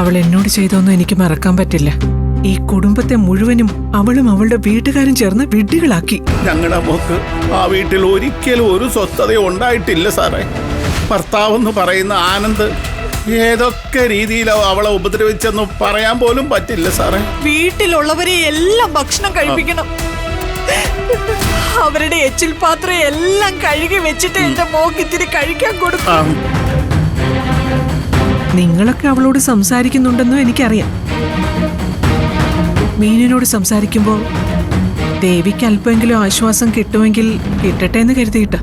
അവൾ എന്നോട് ചെയ്തൊന്നും എനിക്ക് മറക്കാൻ പറ്റില്ല. ഈ കുടുംബത്തെ മുഴുവനും അവളും അവളുടെ വീട്ടുകാരും ചേർന്ന് വിഡ്ഢികളാക്കി. ഞങ്ങളുടെ മോക്ക് ആ വീട്ടിൽ ഒരിക്കലും ഒരു സ്വസ്ഥതയും ഉണ്ടായിട്ടില്ല സാറേ. ഭർത്താവെന്ന് പറയുന്ന ആനന്ദ് ഏതൊക്കെ രീതിയിലോ അവളെ ഉപദ്രവിച്ചെന്ന് പറയാൻ പോലും പറ്റില്ല സാറേ. വീട്ടിലുള്ളവരെ എല്ലാം ഭക്ഷണം കഴിപ്പിക്കണം. അവരുടെ എച്ചിൽ പാത്രം എല്ലാം കഴുകി വെച്ചിട്ട് എന്റെ മോക്ക് ഇത്തിരി കഴിക്കാൻ കൊടുക്കും. നിങ്ങളൊക്കെ അവളോട് സംസാരിക്കുന്നുണ്ടെന്നും എനിക്കറിയാം. മീനിനോട് സംസാരിക്കുമ്പോൾ ദേവിക്ക് അല്പമെങ്കിലും ആശ്വാസം കിട്ടുമെങ്കിൽ കിട്ടട്ടെ എന്ന് കരുതിയിട്ട.